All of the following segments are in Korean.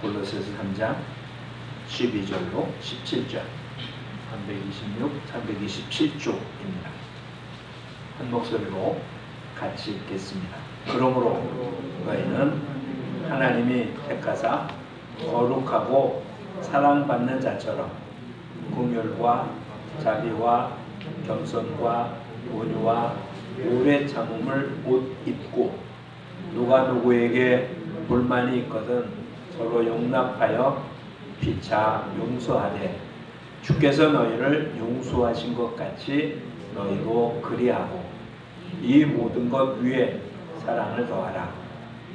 골로새서 3장 12절로 17절 326, 327조입니다. 한 목소리로 같이 읽겠습니다. 그러므로 너희는 하나님이 택하사 거룩하고 사랑받는 자처럼 긍휼과 자비와 겸손과 온유와 오래 참음을 옷 입고 누가 누구에게 불만이 있거든 서로 용납하여 피차 용서하되 주께서 너희를 용서하신 것 같이 너희도 그리하고 이 모든 것 위에 사랑을 더하라.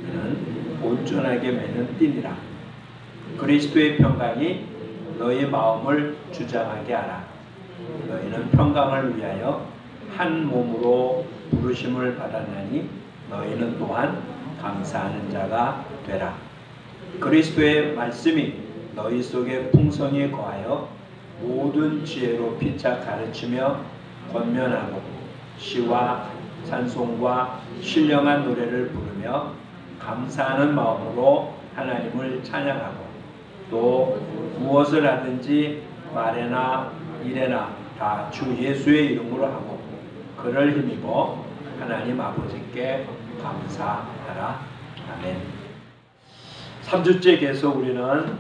이는 온전하게 매는 띠니라. 그리스도의 평강이 너희 마음을 주장하게 하라. 너희는 평강을 위하여 한 몸으로 부르심을 받았나니 너희는 또한 감사하는 자가 되라. 그리스도의 말씀이 너희 속에 풍성히 거하여 모든 지혜로 피차 가르치며 권면하고 시와 찬송과 신령한 노래를 부르며 감사하는 마음으로 하나님을 찬양하고 또 무엇을 하든지 말에나 일에나 다 주 예수의 이름으로 하고 그를 힘입어 하나님 아버지께 감사하라. 아멘. 3주째 계속 우리는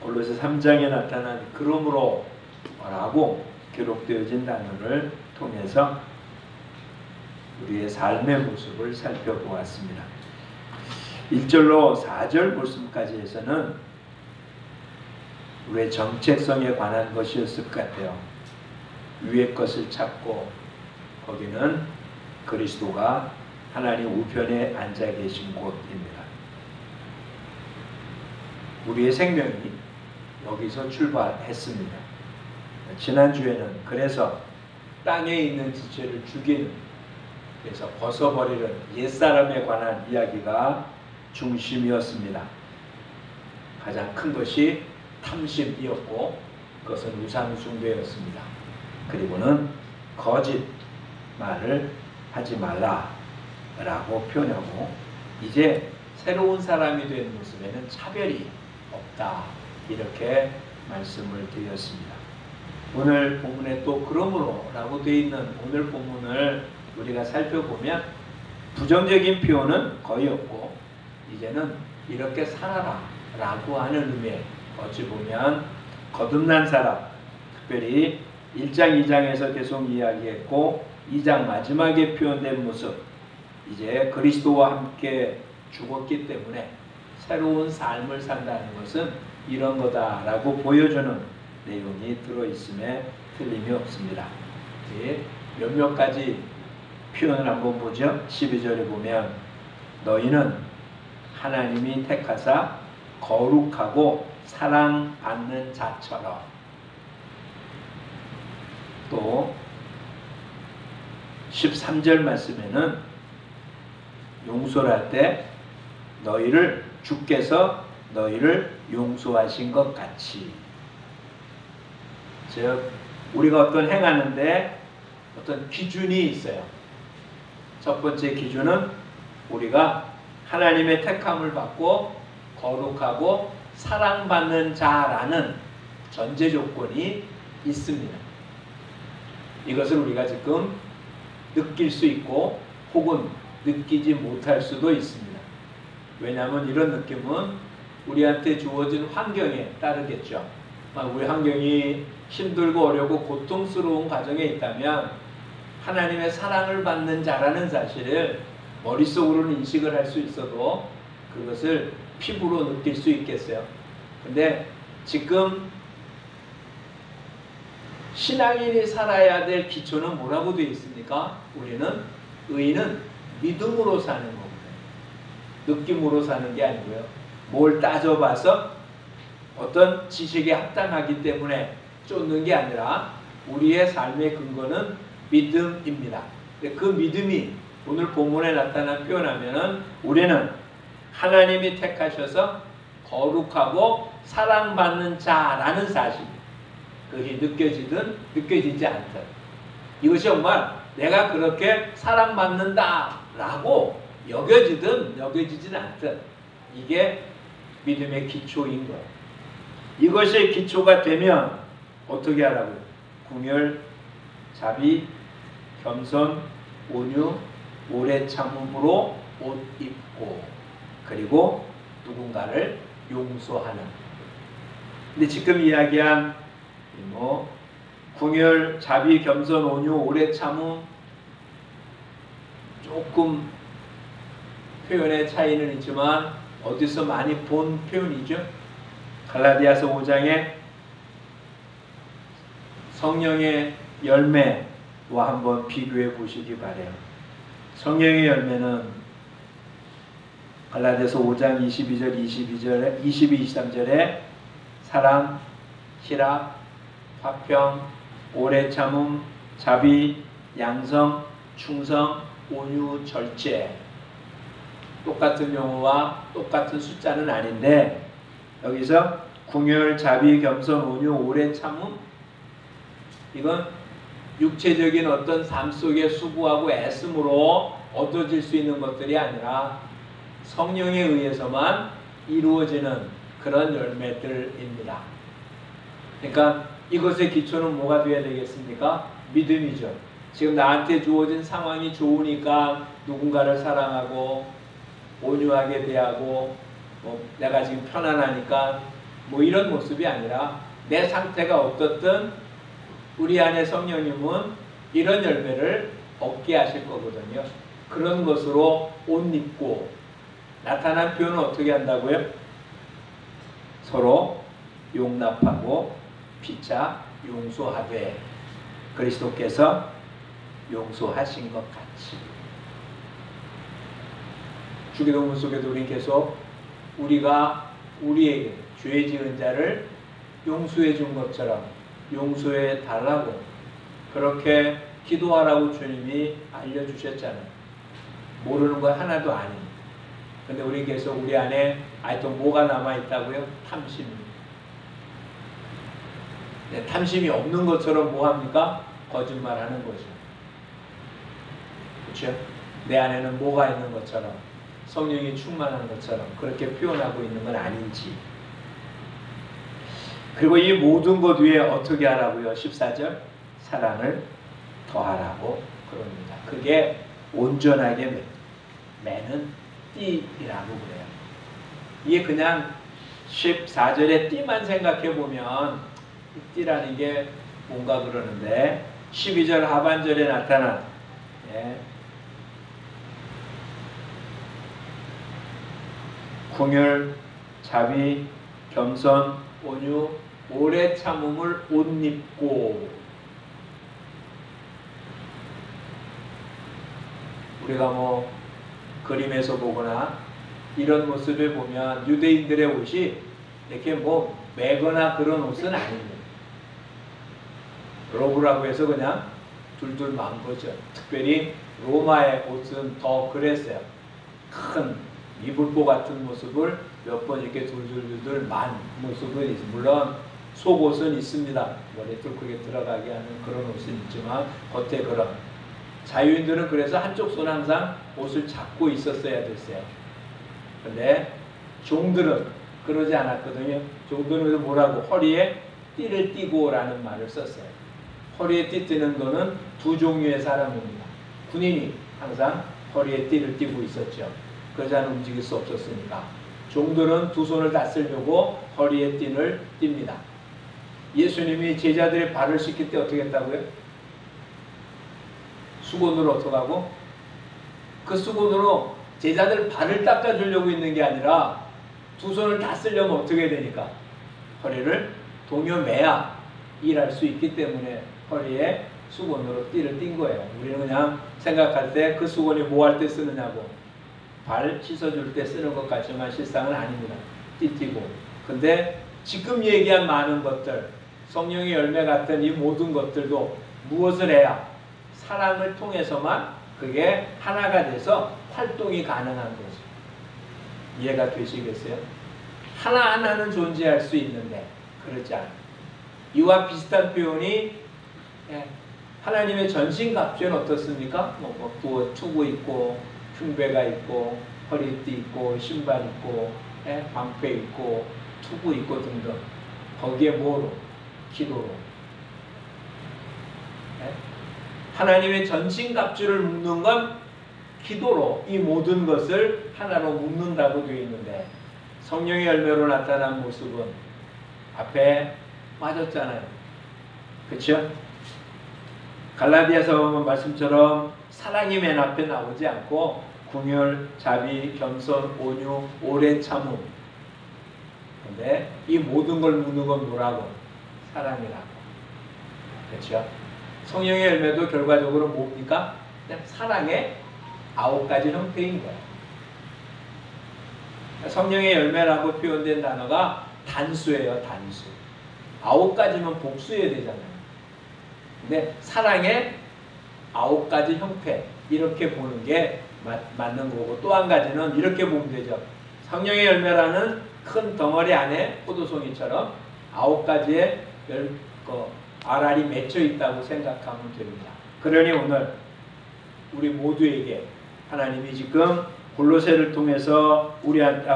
골로새 3장에 나타난 그러므로 라고 기록되어진 단어를 통해서 우리의 삶의 모습을 살펴보았습니다. 1절로 4절 말씀까지 해서는 우리의 정체성에 관한 것이었을 것 같아요. 위의 것을 찾고 거기는 그리스도가 하나님 우편에 앉아 계신 곳입니다. 우리의 생명이 여기서 출발했습니다. 지난주에는 그래서 땅에 있는 지체를 죽이는, 그래서 벗어버리는 옛사람에 관한 이야기가 중심이었습니다. 가장 큰 것이 탐심이었고 그것은 우상숭배였습니다. 그리고는 거짓 말을 하지 말라라고 표현하고 이제 새로운 사람이 된 모습에는 차별이 없다 이렇게 말씀을 드렸습니다. 오늘 본문에 또 그러므로 라고 되어 있는 오늘 본문을 우리가 살펴보면 부정적인 표현은 거의 없고 이제는 이렇게 살아라 라고 하는 의미에 어찌 보면 거듭난 사람, 특별히 1장, 2장에서 계속 이야기했고 2장 마지막에 표현된 모습, 이제 그리스도와 함께 죽었기 때문에 새로운 삶을 산다는 것은 이런 거다라고 보여주는 내용이 들어있음에 틀림이 없습니다. 몇몇 가지 표현을 한번 보죠. 12절에 보면 너희는 하나님이 택하사 거룩하고 사랑받는 자처럼, 또 13절 말씀에는 용서를 할 때 너희를 주께서 너희를 용서하신 것 같이, 즉 우리가 어떤 행하는데 어떤 기준이 있어요. 첫 번째 기준은 우리가 하나님의 택함을 받고 거룩하고 사랑받는 자라는 전제 조건이 있습니다. 이것을 우리가 지금 느낄 수 있고 혹은 느끼지 못할 수도 있습니다. 왜냐하면 이런 느낌은 우리한테 주어진 환경에 따르겠죠. 우리 환경이 힘들고 어렵고 고통스러운 과정에 있다면 하나님의 사랑을 받는 자라는 사실을 머릿속으로는 인식을 할 수 있어도 그것을 피부로 느낄 수 있겠어요. 근데 지금 신앙인이 살아야 될 기초는 뭐라고 되어 있습니까? 우리는 의인은 믿음으로 사는 거거든요. 느낌으로 사는 게 아니고요. 뭘 따져봐서 어떤 지식에 합당하기 때문에 쫓는 게 아니라 우리의 삶의 근거는 믿음입니다. 그 믿음이 오늘 본문에 나타난 표현하면은 우리는 하나님이 택하셔서 거룩하고 사랑받는 자라는 사실, 그것이 느껴지든 느껴지지 않든, 이것이 정말 내가 그렇게 사랑받는다 라고 여겨지든 여겨지진 않든, 이게 믿음의 기초인 거예요. 이것이 기초가 되면 어떻게 하라고요? 궁열, 자비, 겸손, 온유, 오래 참음으로 옷 입고, 그리고 누군가를 용서하는. 근데 지금 이야기한 궁열, 자비, 겸손, 온유, 오래 참음, 조금 표현의 차이는 있지만 어디서 많이 본 표현이죠. 갈라디아서 5장에 성령의 열매와 한번 비교해 보시기 바래요. 성령의 열매는 갈라디아서 5장 22절, 22, 23절에 사랑, 희락, 화평, 오래 참음, 자비, 양성, 충성, 온유, 절제. 똑같은 용어와 똑같은 숫자는 아닌데 여기서 궁열, 자비, 겸손, 온유, 오래 참음, 이건 육체적인 어떤 삶 속에 수고하고 애씀으로 얻어질 수 있는 것들이 아니라 성령에 의해서만 이루어지는 그런 열매들입니다. 그러니까 이것의 기초는 뭐가 되어야 되겠습니까? 믿음이죠. 지금 나한테 주어진 상황이 좋으니까 누군가를 사랑하고 온유하게 대하고 내가 지금 편안하니까 이런 모습이 아니라 내 상태가 어떻든 우리 안에 성령님은 이런 열매를 얻게 하실 거거든요. 그런 것으로 옷 입고, 나타난 표현은 어떻게 한다고요? 서로 용납하고 피차 용서하되 그리스도께서 용서하신 것 같이. 주기도문 속에도 우리는 계속 우리가 우리에게 죄 지은 자를 용서해 준 것처럼 용서해 달라고 그렇게 기도하라고 주님이 알려주셨잖아요. 모르는 거 하나도 아닌. 근데 우리 계속 우리 안에 또 뭐가 남아있다고요? 탐심이. 네, 탐심이 없는 것처럼 뭐합니까? 거짓말하는 거죠. 그렇죠? 내 안에는 뭐가 있는 것처럼, 성령이 충만한 것처럼 그렇게 표현하고 있는 건 아닌지. 그리고 이 모든 것 위에 어떻게 하라고요? 14절 사랑을 더하라고 그럽니다. 그게 온전하게 매는 띠이라고 그래요. 이게 그냥 14절의 띠만 생각해 보면 띠라는 게 뭔가 그러는데 12절 하반절에 나타난 궁열, 자비, 겸손, 온유, 오래 참음을 옷 입고. 우리가 그림에서 보거나 이런 모습을 보면 유대인들의 옷이 이렇게 매거나 그런 옷은 아닙니다. 로브라고 해서 그냥 둘둘 만 거죠. 특별히 로마의 옷은 더 그랬어요. 큰 이불보 같은 모습을 몇 번 이렇게 둘둘둘 만 모습은 있습니다. 물론 속옷은 있습니다. 머리에 뚫게 들어가게 하는 그런 옷은 있지만 겉에 그런. 자유인들은 그래서 한쪽 손 항상 옷을 잡고 있었어야 됐어요. 근데 종들은 그러지 않았거든요. 종들은 뭐라고? 허리에 띠를 띠고 라는 말을 썼어요. 허리에 띠 띠는 거는 두 종류의 사람입니다. 군인이 항상 허리에 띠를 띠고 있었죠. 그러지 않으면 움직일 수 없었으니까. 종들은 두 손을 다 쓰려고 허리에 띠를 띱니다. 예수님이 제자들의 발을 씻길 때 어떻게 했다고요? 수건으로 어떻게 하고? 그 수건으로 제자들 발을 닦아주려고 있는 게 아니라 두 손을 다 쓰려면 어떻게 해야 되니까? 허리를 동여매야 일할 수 있기 때문에 허리에 수건으로 띠를 띈 거예요. 우리는 그냥 생각할 때 그 수건이 뭐 할 때 쓰느냐고, 발 씻어줄 때 쓰는 것 같지만 실상은 아닙니다. 띠띠고. 근데 지금 얘기한 많은 것들, 성령의 열매 같은 이 모든 것들도 무엇을 해야? 사랑을 통해서만 그게 하나가 돼서 활동이 가능한 거죠. 이해가 되시겠어요? 하나하나는 존재할 수 있는데 그렇지 않아요. 이와 비슷한 표현이 하나님의 전신갑주는 어떻습니까? 투구 있고 흉배가 있고 허리띠 있고 신발 있고 방패 있고 투구 있고 등등. 거기에 뭐로? 기도로. 하나님의 전신갑주를 묶는 건 기도로 이 모든 것을 하나로 묶는다고 되어 있는데, 성령의 열매로 나타난 모습은 앞에 맞았잖아요. 그렇죠? 갈라디아서 보면 말씀처럼 사랑이 맨 앞에 나오지 않고 궁율, 자비, 겸손, 온유, 오래 참음. 근데 이 모든 걸 묻는 건 뭐라고? 사랑이라고. 그렇죠? 성령의 열매도 결과적으로 뭡니까? 그냥 사랑의 9가지 형태인 거예요. 성령의 열매라고 표현된 단어가 단수예요, 단수. 9가지면 복수해야 되잖아요. 근데 사랑의 9가지 형태, 이렇게 보는 게 맞는 거고, 또 한 가지는 이렇게 보면 되죠. 성령의 열매라는 큰 덩어리 안에 포도송이처럼 9가지의 알알이 맺혀 있다고 생각하면 됩니다. 그러니 오늘 우리 모두에게 하나님이 지금 골로새를 통해서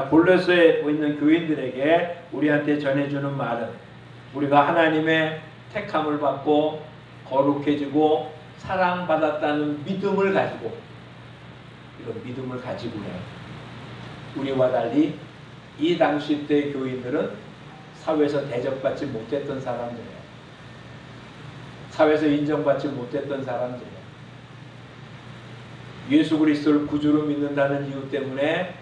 골로새에 있는 교인들에게 우리한테 전해주는 말은, 우리가 하나님의 택함을 받고 거룩해지고 사랑받았다는 믿음을 가지고, 이런 믿음을 가지고요, 우리와 달리 이 당시 때 교인들은 사회에서 대접받지 못했던 사람들이에요. 사회에서 인정받지 못했던 사람들이에요. 예수 그리스도를 구주로 믿는다는 이유 때문에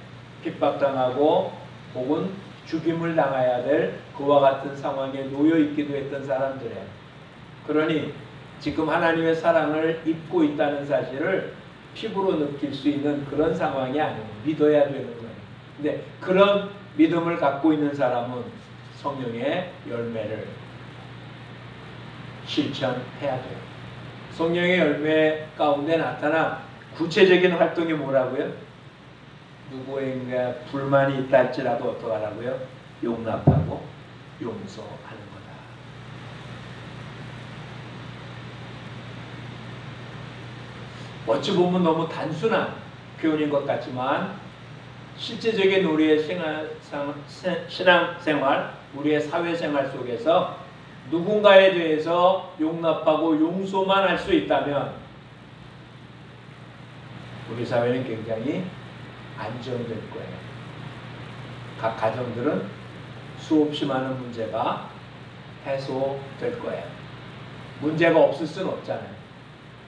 핍박당하고 혹은 죽임을 당해야 될 그와 같은 상황에 놓여 있기도 했던 사람들이에요. 그러니 지금 하나님의 사랑을 입고 있다는 사실을 피부로 느낄 수 있는 그런 상황이 아니고 믿어야 되는 거예요. 근데 그런 믿음을 갖고 있는 사람은 성령의 열매를 실천해야 돼요. 성령의 열매 가운데 나타난 구체적인 활동이 뭐라고요? 누구에게 불만이 있다 할지라도 어떡하라고요? 용납하고 용서하는 거다. 어찌 보면 너무 단순한 표현인 것 같지만 실제적인 우리의 신앙생활, 우리의 사회생활 속에서 누군가에 대해서 용납하고 용서만 할 수 있다면 우리 사회는 굉장히 안정될 거예요. 각 가정들은 수없이 많은 문제가 해소될 거예요. 문제가 없을 수는 없잖아요.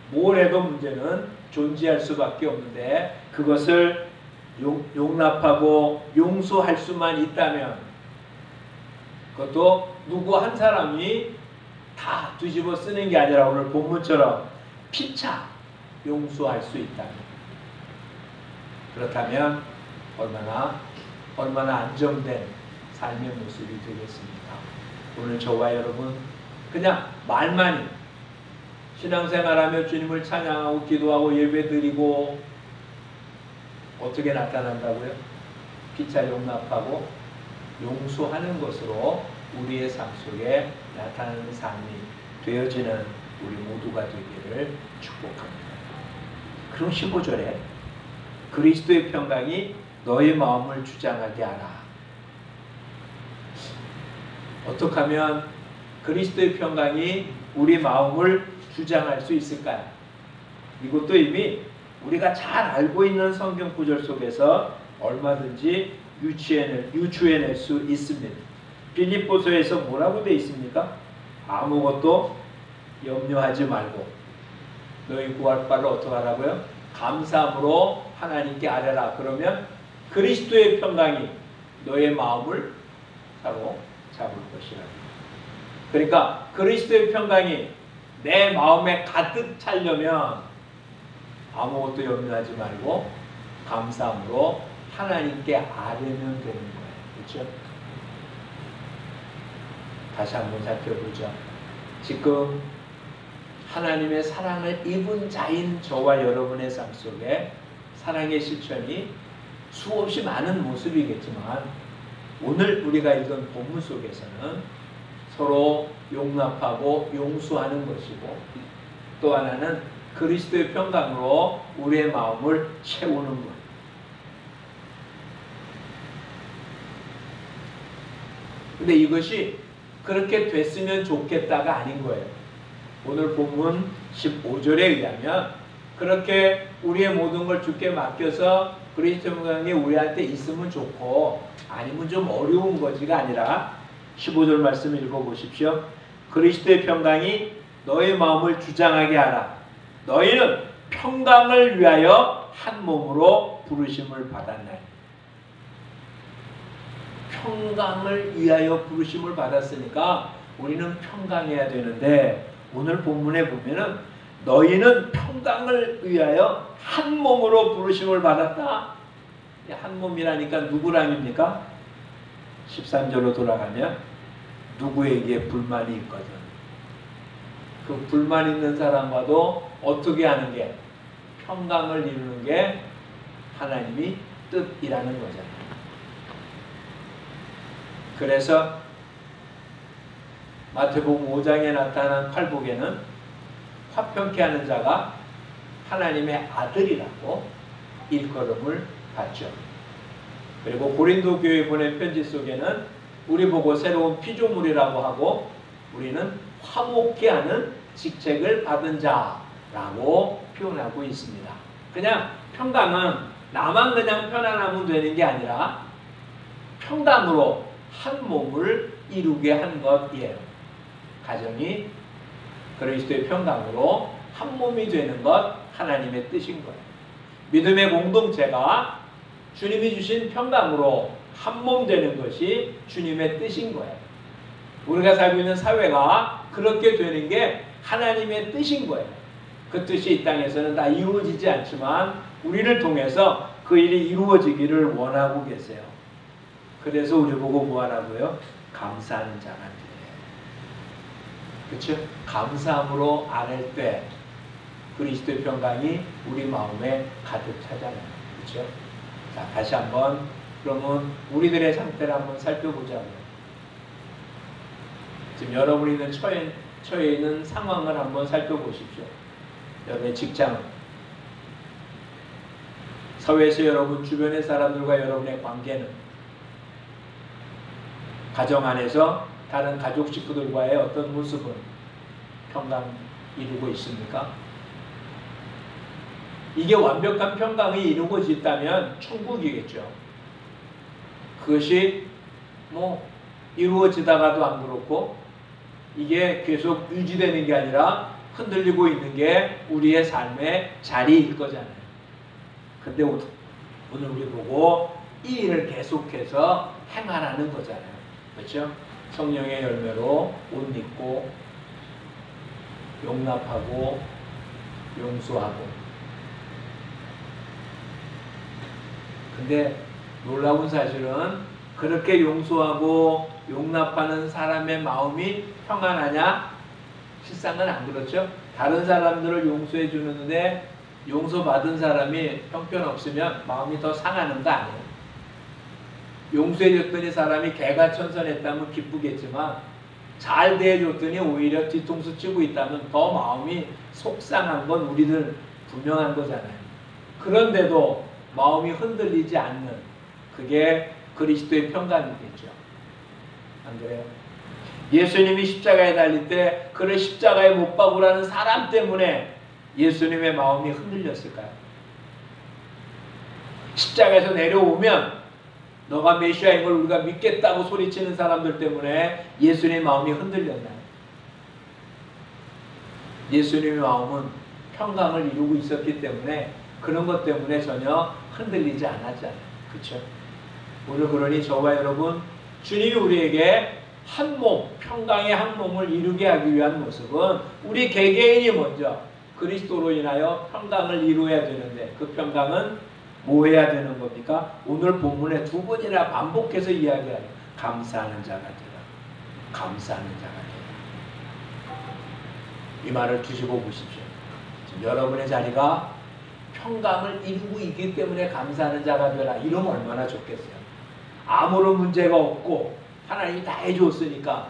뭘 해도 문제는 존재할 수밖에 없는데, 그것을 용납하고 용서할 수만 있다면, 그것도 누구 한 사람이 다 뒤집어 쓰는 게 아니라 오늘 본문처럼 피차 용서할 수 있다면, 그렇다면 얼마나 안정된 삶의 모습이 되겠습니까? 오늘 저와 여러분 그냥 말만이 신앙생활하며 주님을 찬양하고 기도하고 예배드리고 어떻게 나타난다고요? 피차 용납하고 용서하는 것으로 우리의 삶 속에 나타나는 삶이 되어지는 우리 모두가 되기를 축복합니다. 그럼 15절에 그리스도의 평강이 너의 마음을 주장하게 하라. 어떻게 하면 그리스도의 평강이 우리 마음을 주장할 수 있을까요? 이것도 이미 우리가 잘 알고 있는 성경 구절 속에서 얼마든지 유추해낼 수 있습니다. 빌립보서에서 뭐라고 되어 있습니까? 아무것도 염려하지 말고 너희 구할 바를 어떻게 하라고요? 감사함으로 하나님께 아뢰라. 그러면 그리스도의 평강이 너의 마음을 사로잡을 것이라. 그러니까 그리스도의 평강이 내 마음에 가득 차려면 아무것도 염려하지 말고 감사함으로 하나님께 아뢰면 되는 거예요. 그렇죠? 다시 한번 살펴보죠. 지금 하나님의 사랑을 입은 자인 저와 여러분의 삶 속에 사랑의 실천이 수없이 많은 모습이겠지만, 오늘 우리가 읽은 본문 속에서는 서로 용납하고 용서하는 것이고, 또 하나는 그리스도의 평강으로 우리의 마음을 채우는 것. 근데 이것이 그렇게 됐으면 좋겠다가 아닌 거예요. 오늘 본문 15절에 의하면 그렇게 우리의 모든 걸 주께 맡겨서 그리스도 평강이 우리한테 있으면 좋고 아니면 좀 어려운 거지가 아니라 15절 말씀 읽어보십시오. 그리스도의 평강이 너의 마음을 주장하게 하라. 너희는 평강을 위하여 한 몸으로 부르심을 받았나니. 평강을 위하여 부르심을 받았으니까 우리는 평강해야 되는데 오늘 본문에 보면은 너희는 평강을 위하여 한 몸으로 부르심을 받았다. 한 몸이라니까 누구랑입니까? 13절로 돌아가면 누구에게 불만이 있거든. 그 불만 있는 사람과도 어떻게 하는 게 평강을 이루는 게 하나님이 뜻이라는 거잖아요. 그래서 마태복음 5장에 나타난 팔복에는 화평케 하는 자가 하나님의 아들이라고 일컬음을 받죠. 그리고 고린도 교회에 보낸 편지 속에는 우리 보고 새로운 피조물이라고 하고 우리는 화목케 하는 직책을 받은 자라고 표현하고 있습니다. 그냥 평강은 나만 그냥 편안하면 되는 게 아니라 평강으로 한 몸을 이루게 한 것이에요. 가정이 그리스도의 평강으로 한 몸이 되는 것 하나님의 뜻인 거예요. 믿음의 공동체가 주님이 주신 평강으로 한 몸 되는 것이 주님의 뜻인 거예요. 우리가 살고 있는 사회가 그렇게 되는 게 하나님의 뜻인 거예요. 그 뜻이 이 땅에서는 다 이루어지지 않지만 우리를 통해서 그 일이 이루어지기를 원하고 계세요. 그래서 우리 보고 뭐 하라고요? 감사하는 자가 돼. 그렇죠? 감사함으로 안을 때 그리스도의 평강이 우리 마음에 가득 차잖아요. 그렇죠? 자, 다시 한번 그러면 우리들의 상태를 한번 살펴보자고요. 지금 여러분이 있는 처해 있는 상황을 한번 살펴보십시오. 여러분의 직장, 사회에서 여러분 주변의 사람들과 여러분의 관계는, 가정 안에서 다른 가족 식구들과의 어떤 모습은 평강 이루고 있습니까? 이게 완벽한 평강이 이루어졌다면 천국이겠죠. 그것이 뭐 이루어지다가도 안 그렇고 이게 계속 유지되는 게 아니라 흔들리고 있는 게 우리의 삶의 자리일 거잖아요. 근데 오늘 우리 보고 이 일을 계속해서 행하라는 거잖아요. 그렇죠? 성령의 열매로 옷 입고 용납하고 용서하고. 근데 놀라운 사실은 그렇게 용서하고 용납하는 사람의 마음이 평안하냐? 실상은 안 그렇죠. 다른 사람들을 용서해 주는데 용서받은 사람이 형편없으면 마음이 더 상하는 거 아니에요. 용서해 줬더니 사람이 개가천선했다면 기쁘겠지만 잘 대해줬더니 오히려 뒤통수 치고 있다면 더 마음이 속상한 건 우리들 분명한 거잖아요. 그런데도 마음이 흔들리지 않는 그게 그리스도의 평강이겠죠. 안 그래요? 예수님이 십자가에 달릴 때 그를 십자가에 못 박으라는 사람 때문에 예수님의 마음이 흔들렸을까요? 십자가에서 내려오면 너가 메시아인 걸 우리가 믿겠다고 소리치는 사람들 때문에 예수님의 마음이 흔들렸나요? 예수님의 마음은 평강을 이루고 있었기 때문에 그런 것 때문에 전혀 흔들리지 않았잖아요. 그렇죠? 오늘 그러니 저와 여러분 주님이 우리에게 한 몸, 평강의 한 몸을 이루게 하기 위한 모습은 우리 개개인이 먼저 그리스도로 인하여 평강을 이루어야 되는데 그 평강은 뭐 해야 되는 겁니까? 오늘 본문에 두 번이나 반복해서 이야기하는 감사하는 자가 되라. 감사하는 자가 되라. 이 말을 뒤집어 보십시오. 지금 여러분의 자리가 평강을 이루고 있기 때문에 감사하는 자가 되라. 이러면 얼마나 좋겠어요. 아무런 문제가 없고 하나님이 다 해줬으니까.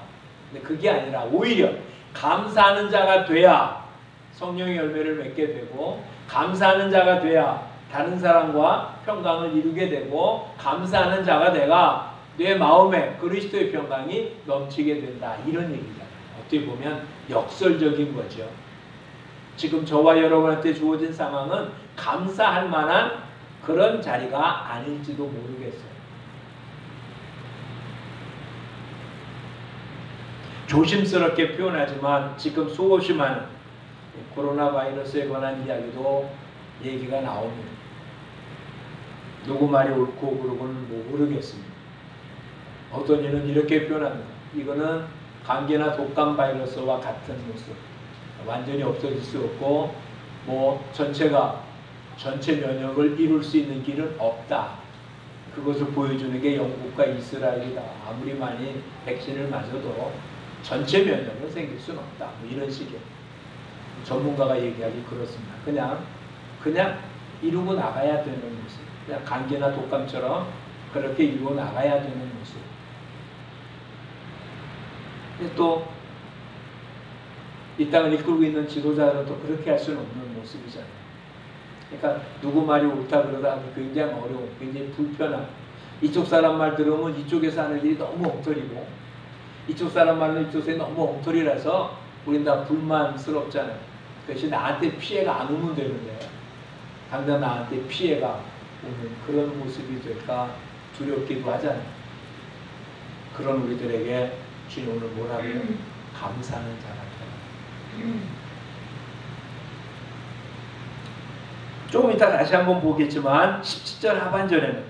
근데 그게 아니라 오히려 감사하는 자가 돼야 성령의 열매를 맺게 되고 감사하는 자가 돼야 다른 사람과 평강을 이루게 되고 감사하는 자가 내가 내 마음에 그리스도의 평강이 넘치게 된다. 이런 얘기잖아요. 어떻게 보면 역설적인 거죠. 지금 저와 여러분한테 주어진 상황은 감사할 만한 그런 자리가 아닐지도 모르겠어요. 조심스럽게 표현하지만 지금 수없이 많은 코로나 바이러스에 관한 이야기도 얘기가 나옵니다. 누구 말이 옳고 그르고는 모르겠습니다. 어떤 이는 이렇게 표현합니다. 이거는 감기나 독감 바이러스와 같은 모습. 완전히 없어질 수 없고 전체가 전체 면역을 이룰 수 있는 길은 없다. 그것을 보여주는 게 영국과 이스라엘이다. 아무리 많이 백신을 맞아도 전체 면역은 생길 수는 없다. 이런 식의 전문가가 얘기하기 그렇습니다. 그냥 이루고 나가야 되는 모습. 그냥 감기나 독감처럼 그렇게 이루고 나가야 되는 모습. 또 이 땅을 이끌고 있는 지도자들은 또 그렇게 할 수는 없는 모습이잖아요. 그러니까 누구 말이 옳다 그러다 굉장히 어려운, 굉장히 불편한, 이쪽 사람 말 들으면 이쪽에서 하는 일이 너무 엉터리고 이쪽 사람 말은 이쪽에 너무 엉터리라서 우린 다 불만스럽잖아요. 그것이 나한테 피해가 안 오면 되는데 당장 나한테 피해가 오는 그런 모습이 될까 두렵기도 하잖아요. 그런 우리들에게 주님 오늘 뭐라고요? 감사하는 자라. 조금 이따 다시 한번 보겠지만 17절 하반절에는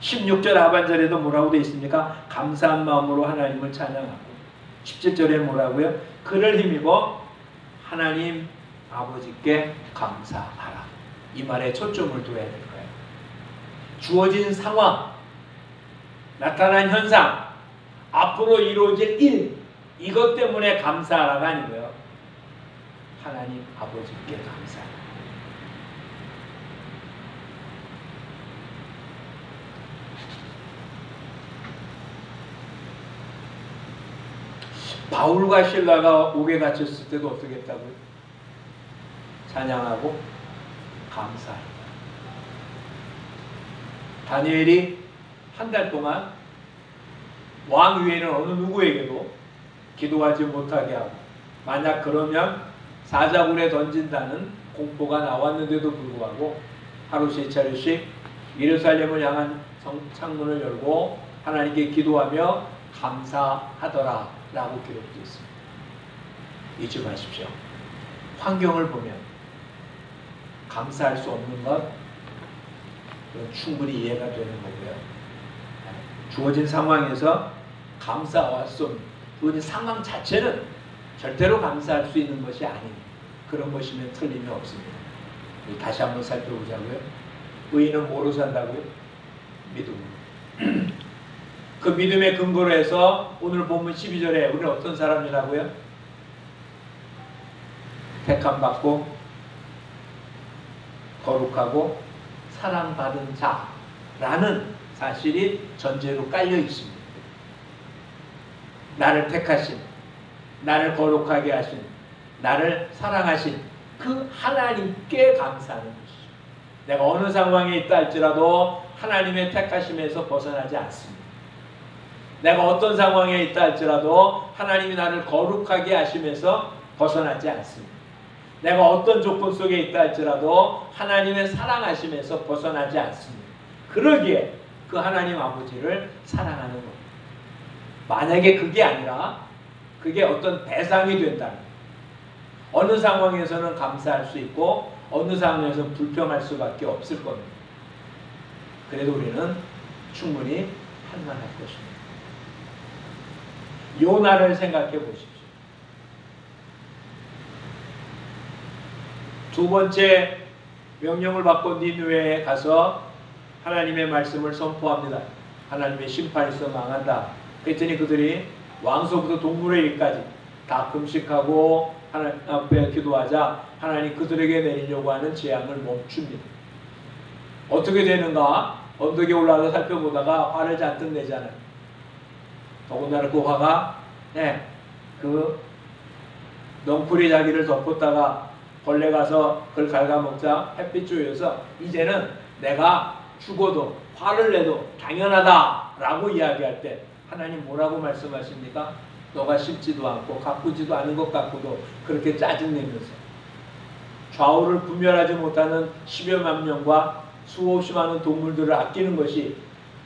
16절 하반절에도 뭐라고 되어 있습니까? 감사한 마음으로 하나님을 찬양하고 17절에 뭐라고요? 그를 힘입어 하나님 아버지께 감사하라. 이 말에 초점을 둬야 될 거예요. 주어진 상황, 나타난 현상, 앞으로 이루어질 일, 이것 때문에 감사하라가 아니고요. 하나님 아버지께 감사하라. 바울과 실라가 옥에 갇혔을 때도 어떻게 했다고요? 찬양하고 감사합니다. 다니엘이 한 달 동안 왕 위에는 어느 누구에게도 기도하지 못하게 하고 만약 그러면 사자굴에 던진다는 공포가 나왔는데도 불구하고 하루 세 차례씩 예루살렘을 향한 창문을 열고 하나님께 기도하며 감사하더라 라고 기록되어 있습니다. 잊지 마십시오. 환경을 보면 감사할 수 없는 것 그건 충분히 이해가 되는 거고요. 주어진 상황에서 감사할 수 없는 주어진 상황 자체는 절대로 감사할 수 있는 것이 아닌 그런 것이면 틀림이 없습니다. 다시 한번 살펴보자고요. 의인은 뭐로 산다고요? 믿음으로. 그 믿음의 근거로 해서 오늘 본문 12절에 우리는 어떤 사람이라고요? 택함받고 거룩하고 사랑받은 자라는 사실이 전제로 깔려 있습니다. 나를 택하신, 나를 거룩하게 하신, 나를 사랑하신 그 하나님께 감사하는 것이죠. 내가 어느 상황에 있다 할지라도 하나님의 택하심에서 벗어나지 않습니다. 내가 어떤 상황에 있다 할지라도 하나님이 나를 거룩하게 하심에서 벗어나지 않습니다. 내가 어떤 조건 속에 있다 할지라도 하나님의 사랑하심에서 벗어나지 않습니다. 그러기에 그 하나님 아버지를 사랑하는 겁니다. 만약에 그게 아니라 그게 어떤 대상이 된다면 어느 상황에서는 감사할 수 있고 어느 상황에서는 불평할 수밖에 없을 겁니다. 그래도 우리는 충분히 할 만할 것입니다. 요나를 생각해 보십시오. 두 번째 명령을 받고 니느웨에 가서 하나님의 말씀을 선포합니다. 하나님의 심판이 있어 망한다. 그랬더니 그들이 왕소부터 동물의 일까지 다 금식하고 하나님 앞에 기도하자 하나님 그들에게 내리려고 하는 재앙을 멈춥니다. 어떻게 되는가? 언덕에 올라가서 살펴보다가 화를 잔뜩 내잖아요. 더군다나 그 화가 그 넝쿨이 자기를 덮었다가 벌레 가서 그걸 갉아먹자 햇빛 조여서 이제는 내가 죽어도 화를 내도 당연하다라고 이야기할 때 하나님 뭐라고 말씀하십니까? 너가 싫지도 않고 가꾸지도 않은 것 같고도 그렇게 짜증내면서 좌우를 분별하지 못하는 10여만 명과 수없이 많은 동물들을 아끼는 것이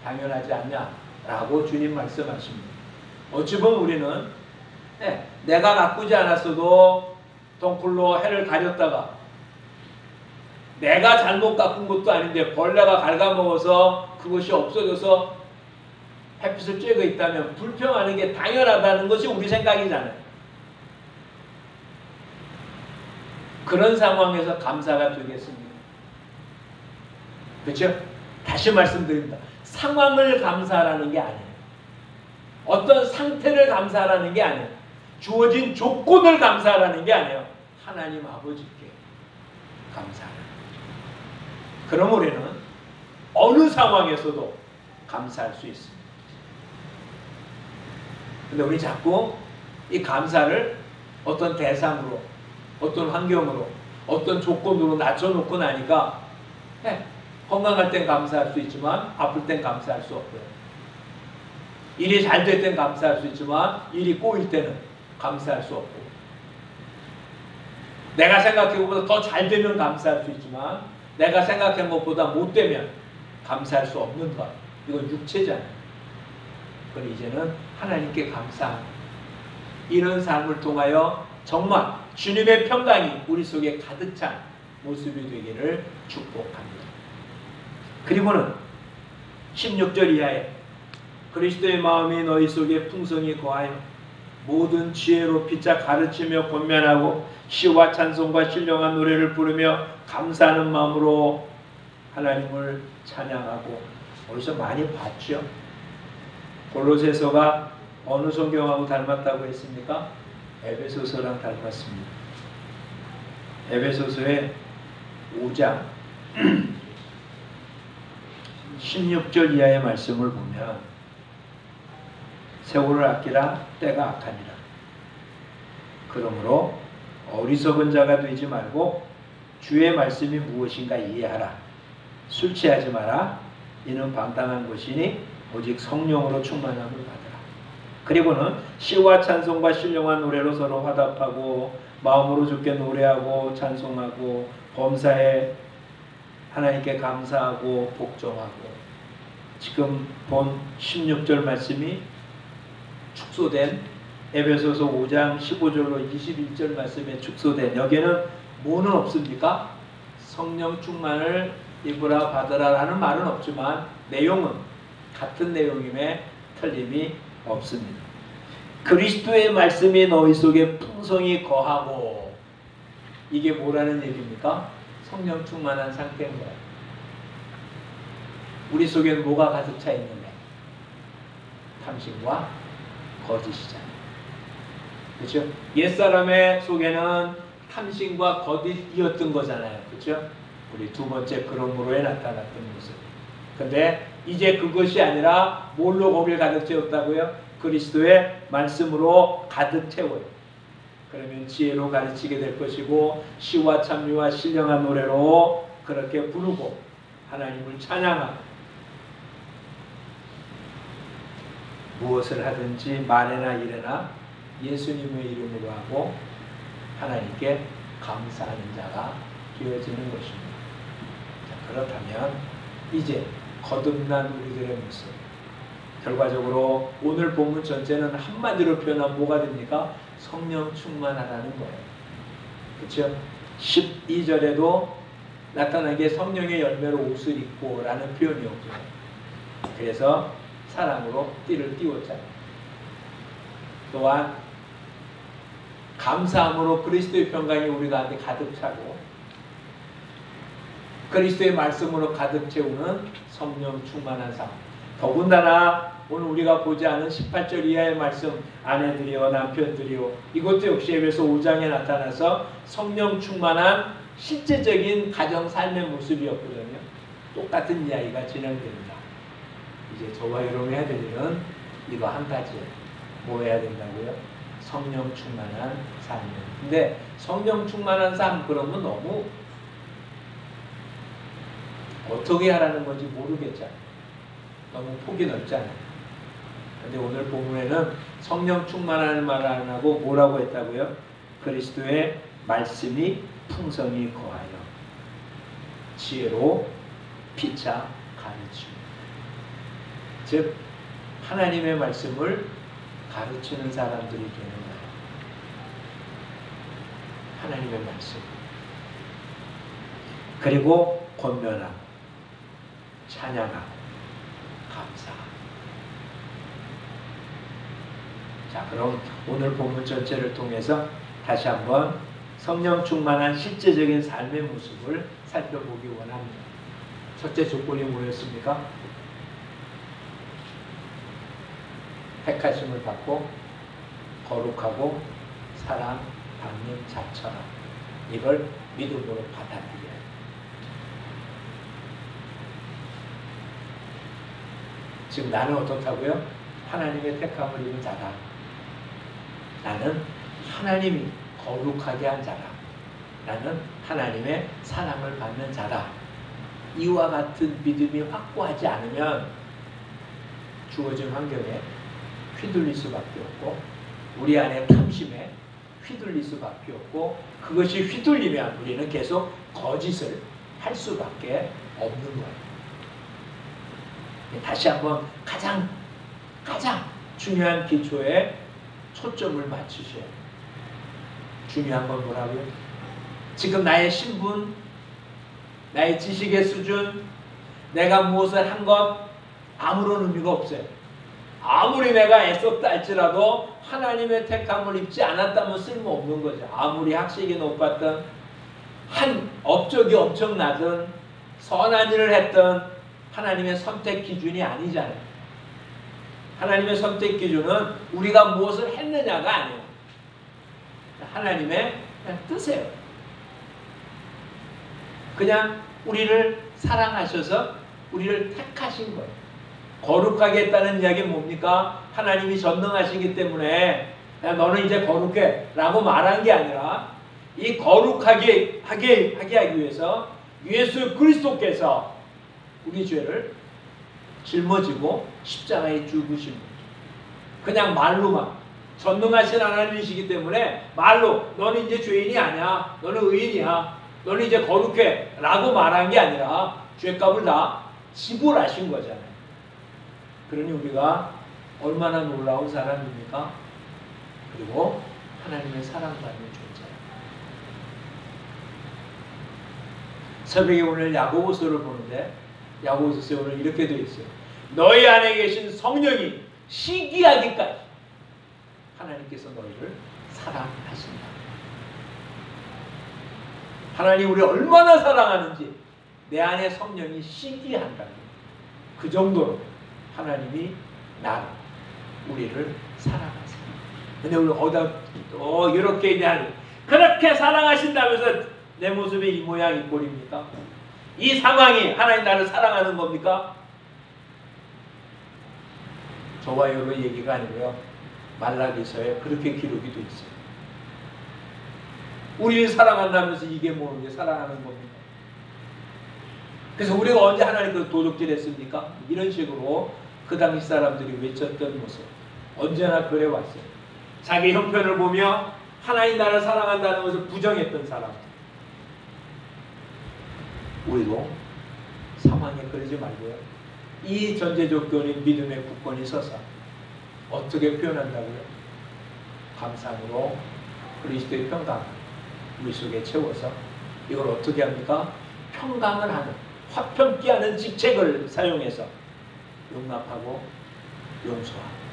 당연하지 않냐라고 주님 말씀하십니다. 어찌 보면 우리는 내가 가꾸지 않았어도 덩굴로 해를 가렸다가 내가 잘못 가꾼 것도 아닌데 벌레가 갉아먹어서 그것이 없어져서 햇빛을 쬐고 있다면 불평하는 게 당연하다는 것이 우리 생각이잖아요. 그런 상황에서 감사가 되겠습니다. 그렇죠? 다시 말씀드립니다. 상황을 감사하라는 게 아니에요. 어떤 상태를 감사하라는 게 아니에요. 주어진 조건을 감사하라는 게 아니에요. 하나님 아버지께 감사하라는 거죠. 그럼 우리는 어느 상황에서도 감사할 수 있습니다. 근데 우리 자꾸 이 감사를 어떤 대상으로, 어떤 환경으로, 어떤 조건으로 낮춰놓고 나니까 건강할 땐 감사할 수 있지만 아플 땐 감사할 수 없고요. 일이 잘 될 땐 감사할 수 있지만 일이 꼬일 때는 감사할 수 없고, 내가 생각한 것보다 더 잘 되면 감사할 수 있지만 내가 생각한 것보다 못 되면 감사할 수 없는 것. 이건 육체잖아요. 그럼 이제는 하나님께 감사하고 이런 삶을 통하여 정말 주님의 평강이 우리 속에 가득 찬 모습이 되기를 축복합니다. 그리고는 16절 이하에 그리스도의 마음이 너희 속에 풍성히 거하여 모든 지혜로 피차 가르치며 권면하고 시와 찬송과 신령한 노래를 부르며 감사하는 마음으로 하나님을 찬양하고. 어디서 많이 봤죠? 골로새서가 어느 성경하고 닮았다고 했습니까? 에베소서랑 닮았습니다. 에베소서의 5장 16절 이하의 말씀을 보면 세월을 아끼라 때가 악하니라. 그러므로 어리석은 자가 되지 말고 주의 말씀이 무엇인가 이해하라. 술 취하지 마라. 이는 방탕한 것이니 오직 성령으로 충만함을 받으라. 그리고는 시와 찬송과 신령한 노래로 서로 화답하고 마음으로 주께 노래하고 찬송하고 범사에 하나님께 감사하고 복종하고. 지금 본 16절 말씀이 축소된 에베소서 5장 15절로 21절 말씀에 축소된, 여기에는 뭐는 없습니까? 성령 충만을 입으라 받으라 라는 말은 없지만 내용은 같은 내용임에 틀림이 없습니다. 그리스도의 말씀이 너희 속에 풍성히 거하고. 이게 뭐라는 얘기입니까? 성령 충만한 상태인 거예요. 우리 속에는 뭐가 가득 차 있는데? 탐심과 거짓이잖아요. 그렇죠? 옛사람의 속에는 탐심과 거짓이었던 거잖아요. 그렇죠? 우리 두 번째 그러므로에 나타났던 모습. 근데 이제 그것이 아니라 뭘로 거기를 가득 채웠다고요? 그리스도의 말씀으로 가득 채워요. 그러면 지혜로 가르치게 될 것이고 시와 찬미와 신령한 노래로 그렇게 부르고 하나님을 찬양하고 무엇을 하든지 말에나 일에나 예수님의 이름으로 하고 하나님께 감사하는 자가 되어지는 것입니다. 자, 그렇다면 이제 거듭난 우리들의 모습, 결과적으로 오늘 본문 전체는 한마디로 표현하면 뭐가 됩니까? 성령 충만하라는 거예요. 그렇죠? 12절에도 나타난 게 성령의 열매로 옷을 입고 라는 표현이었고요. 그래서 사랑으로 띠를 띄웠잖아요. 또한 감사함으로 그리스도의 평강이 우리 가운데 가득 차고 그리스도의 말씀으로 가득 채우는 성령 충만한 삶. 더군다나 오늘 우리가 보지 않은 18절 이하의 말씀, 아내들이여 남편들이여, 이것도 역시 에베소 5장에 나타나서 성령 충만한 실제적인 가정 삶의 모습이었거든요. 똑같은 이야기가 진행됩니다. 이제 저와 여러분이 해야 될 일은 이거 한 가지예요. 뭐 해야 된다고요? 성령 충만한 삶이에요. 근데 성령 충만한 삶 그러면 너무 어떻게 하라는 건지 모르겠잖아요. 너무 폭이 넓잖아요. 근데 오늘 본문에는 성령 충만하는 말을 안 하고 뭐라고 했다고요? 그리스도의 말씀이 풍성히 거하여 지혜로 피차 가르치고, 즉 하나님의 말씀을 가르치는 사람들이 되는 거예요. 하나님의 말씀. 그리고 권면하고 찬양하고 감사하고. 자, 그럼 오늘 본문 전체를 통해서 다시 한번 성령 충만한 실제적인 삶의 모습을 살펴보기 원합니다. 첫째 조건이 뭐였습니까? 택하심을 받고 거룩하고 사랑받는 자처럼 이걸 믿음으로 받아들여요. 지금 나는 어떻다고요? 하나님의 택함을 입은 자다. 나는 하나님이 거룩하게 한 자다. 나는 하나님의 사랑을 받는 자다. 이와 같은 믿음이 확고하지 않으면 주어진 환경에 휘둘릴 수밖에 없고, 우리 안에 탐심에 휘둘릴 수밖에 없고, 그것이 휘둘리면 우리는 계속 거짓을 할 수밖에 없는 거예요. 다시 한번 가장 중요한 기초에 초점을 맞추셔야 돼요. 중요한 건 뭐라고요? 지금 나의 신분, 나의 지식의 수준, 내가 무엇을 한 것 아무런 의미가 없어요. 아무리 내가 애썼다 할지라도 하나님의 택함을 입지 않았다면 쓸모없는 거죠. 아무리 학식이 높았던, 한 업적이 엄청나든, 선한 일을 했던, 하나님의 선택 기준이 아니잖아요. 하나님의 선택 기준은 우리가 무엇을 했느냐가 아니에요. 하나님의 뜻이에요. 그냥 우리를 사랑하셔서 우리를 택하신 거예요. 거룩하게 했다는 이야기는 뭡니까? 하나님이 전능하시기 때문에 야, 너는 이제 거룩해 라고 말한 게 아니라, 이 거룩하게 하기 위해서 예수 그리스도께서 우리 죄를 짊어지고 십자가에 죽으신 거죠. 그냥 말로만, 전능하신 하나님이시기 때문에 말로 너는 이제 죄인이 아니야, 너는 의인이야, 너는 이제 거룩해 라고 말한 게 아니라 죄값을 다 지불하신 거잖아요. 그러니 우리가 얼마나 놀라운 사람입니까? 그리고 하나님의 사랑받는 존재예요. 새벽에 오늘 야고보서를 보는데, 야고보서에 오늘 이렇게 되어 있어요. 너희 안에 계신 성령이 시기하기까지 하나님께서 너희를 사랑하신다. 하나님 우리 얼마나 사랑하는지 내 안에 성령이 시기한다. 그 정도로 하나님이 우리를 사랑하세요. 근데 우리 어디다 이렇게 얘기하는, 그렇게 사랑하신다면서 내 모습이 이 모양 이 꼴입니까? 이 상황이 하나님 나를 사랑하는 겁니까? 저와 여러분 얘기가 아니고요, 말라기서에 그렇게 기록이 되어 있어요. 우리를 사랑한다면서 이게 뭐게 사랑하는 겁니까? 그래서 우리가 언제 하나님께서 도둑질했습니까? 이런 식으로 그 당시 사람들이 외쳤던 모습, 언제나 그래왔어요. 자기 형편을 보며 하나님 나를 사랑한다는 것을 부정했던 사람. 우리도 상황에 그러지 말고요, 이 전제 조건인 믿음의 굳건히 서서 어떻게 표현한다고요? 감사함으로 그리스도의 평강을 우리 속에 채워서 이걸 어떻게 합니까? 평강을 하는, 화평케 하는 직책을 사용해서 용납하고 용서하고.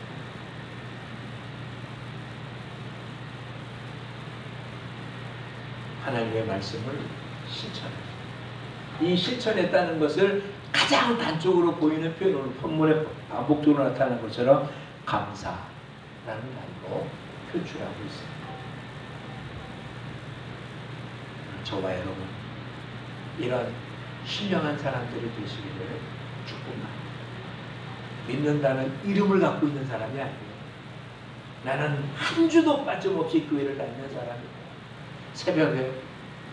하나님의 말씀을 실천하고, 이 실천했다는 것을 가장 단적으로 보이는 표현으로 본문에 반복적으로 나타나는 것처럼 감사라는 말로 표출하고 있습니다. 저와 여러분, 이런 신령한 사람들이 되시기를 축복합니다. 믿는다는 이름을 갖고 있는 사람이 아니에요. 나는 한 주도 빠짐없이 교회를 다니는 사람이에요. 새벽에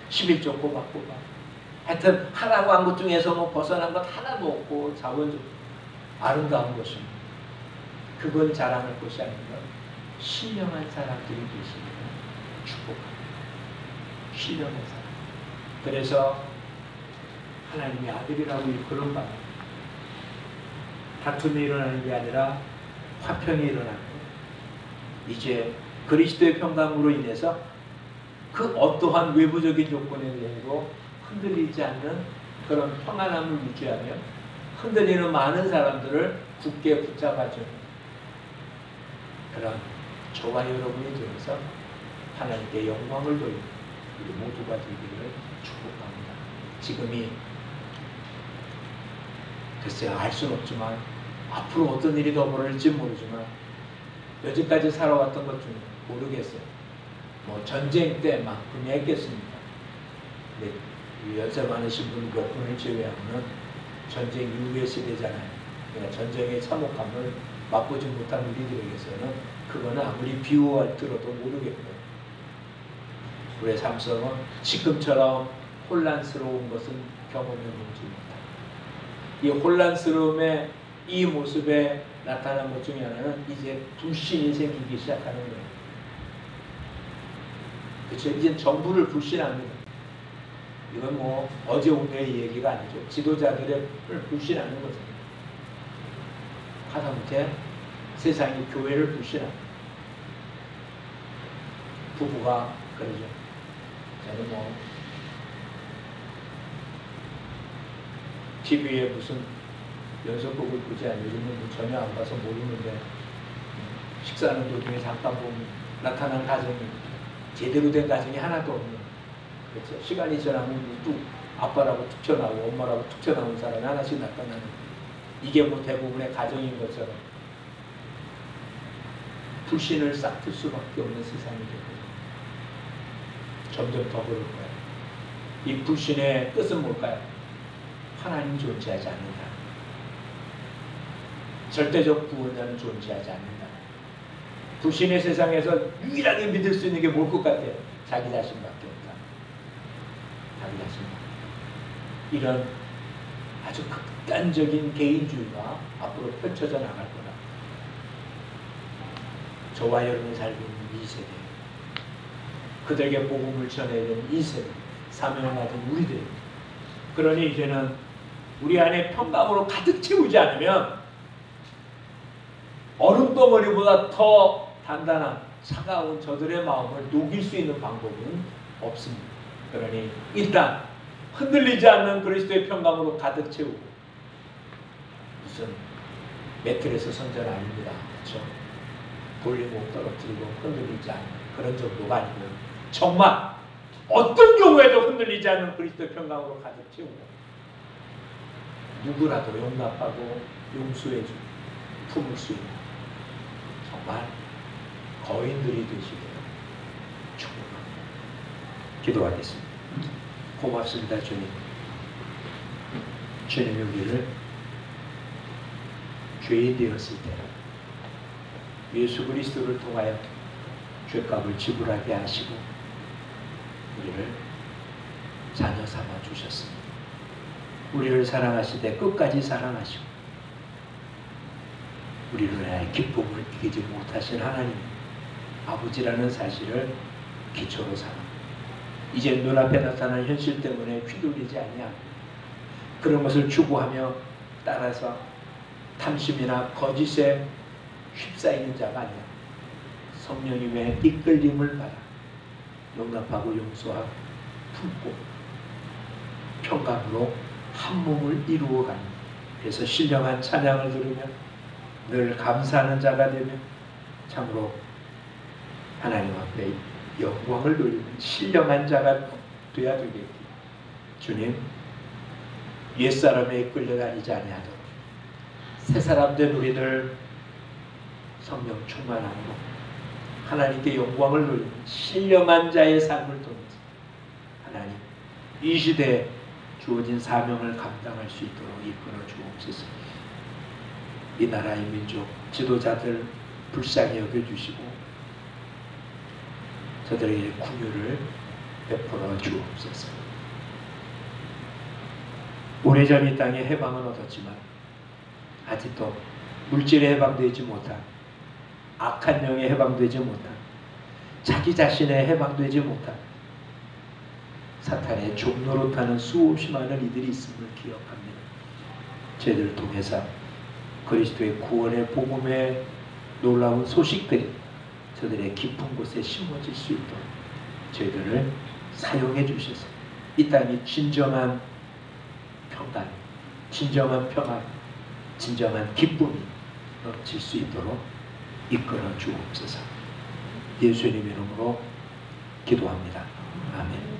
11조 꼬박꼬박 하여튼 하라고 한 것 중에서 뭐 벗어난 것 하나도 없고 자본주의 아름다운 것입니다. 그건 자랑할 것이 아니라 신령한 사람들이 계십니다. 축복합니다. 신령한 사람. 그래서 하나님의 아들이라고 일컬은 바입니다. 다툼이 일어나는 게 아니라 화평이 일어나고 이제 그리스도의 평강으로 인해서 그 어떠한 외부적인 조건에 대해서 흔들리지 않는 그런 평안함을 유지하며 흔들리는 많은 사람들을 굳게 붙잡아주는 그런 저와 여러분이 되어서 하나님께 영광을 돌리는 우리 모두가 되기를 축복합니다. 지금이 글쎄요, 알 수는 없지만 앞으로 어떤 일이 더 벌어질지 모르지만 여지까지 살아왔던 것 중에 모르겠어요. 뭐 전쟁 때만큼이 했겠습니까? 근데 연세 많으신 분 몇 분을 제외하면 전쟁 이후의 시대잖아요. 그러니까 전쟁의 참혹함을 맛보지 못한 우리들에게서는 그거는 아무리 비유할 들어도 모르겠고요. 우리의 삶 속은 지금처럼 혼란스러운 것은 경험해보지 못합니다. 이 혼란스러움의 이 모습에 나타난 것 중에 하나는 이제 불신이 생기기 시작하는 거예요. 그렇죠? 이제 정부를 불신합니다. 이건 뭐 어제 오늘의 얘기가 아니죠. 지도자들을 불신하는 거죠. 하다못해 세상이 교회를 불신합니다. 부부가 그러죠. 저는 뭐 TV에 무슨 연속극을 보지 않는 요즘은 전혀 안 봐서 모르는데 식사하는 도중에 잠깐 보면 나타난 가정이 제대로 된 가정이 하나도 없는, 그렇죠? 시간이 지나면 또 아빠라고 툭 튀어나오고 엄마라고 툭 튀어나온 사람이 하나씩 나타나는, 이게 뭐 대부분의 가정인 것처럼 불신을 싹틀 수밖에 없는 세상이 되고 점점 더 그럴 거예요. 이 불신의 뜻은 뭘까요? 하나님 존재하지 않는다. 절대적 구원자는 존재하지 않는다. 불신의 세상에서 유일하게 믿을 수 있는 게 뭘 것 같아요? 자기 자신밖에 없다. 자기 자신밖에. 이런 아주 극단적인 개인주의가 앞으로 펼쳐져 나갈 거다. 저와 여러분이 살고 있는 이 세대, 그들에게 복음을 전해야 되는 이 세대, 사명을 가진 우리들. 그러니 이제는 우리 안에 평강으로 가득 채우지 않으면 얼음덩어리보다 더 단단한 차가운 저들의 마음을 녹일 수 있는 방법은 없습니다. 그러니 일단 흔들리지 않는 그리스도의 평강으로 가득 채우고, 무슨 매트리스 선전 아닙니다. 그렇죠? 돌리고 떨어뜨리고 흔들리지 않는 그런 정도가 아니고요. 정말 어떤 경우에도 흔들리지 않는 그리스도의 평강으로 가득 채우고 누구라도 용납하고 용서해주고 품을 수 있는 정말 거인들이 되시기를 축복합니다. 기도하겠습니다. 고맙습니다, 주님. 주님이 우리를 죄인 되었을 때 예수 그리스도를 통하여 죄값을 지불하게 하시고 우리를 자녀 삼아 주셨습니다. 우리를 사랑하시되 끝까지 사랑하시고 우리를 위하여 기쁨을 이기지 못하신 하나님 아버지라는 사실을 기초로 삼아 이제 눈앞에 나타난 현실 때문에 휘둘리지 아니하고 그런 것을 추구하며 따라서 탐심이나 거짓에 휩싸이는 자가 아니라 성령님의 이끌림을 받아 용납하고 용서하고 품고 평강으로 한 몸을 이루어가는, 그래서 신령한 찬양을 들으며 늘 감사하는 자가 되며 참으로 하나님 앞에 영광을 돌리는 신령한 자가 되어야 되겠기. 주님, 옛사람에 끌려다니지 아니하도록 새 사람 된 우리들 성령 충만함으로 하나님께 영광을 돌리는 신령한 자의 삶을 통해서 하나님 이 시대에 주어진 사명을 감당할 수 있도록 이끌어 주옵소서. 이 나라의 민족 지도자들 불쌍히 여겨주시고 저들에게 긍휼을 베풀어 주옵소서. 오래전 이 땅에 해방은 얻었지만 아직도 물질에 해방되지 못한, 악한 영에 해방되지 못한, 자기 자신에 해방되지 못한 사탄의 종노릇하는 수없이 많은 이들이 있음을 기억합니다. 저희들을 통해서 그리스도의 구원의 복음의 놀라운 소식들이 저들의 깊은 곳에 심어질 수 있도록 저희들을 사용해 주셔서 이 땅이 진정한 평강, 진정한 평안, 진정한 기쁨이 넘칠 수 있도록 이끌어 주옵소서. 예수님 이름으로 기도합니다. 아멘.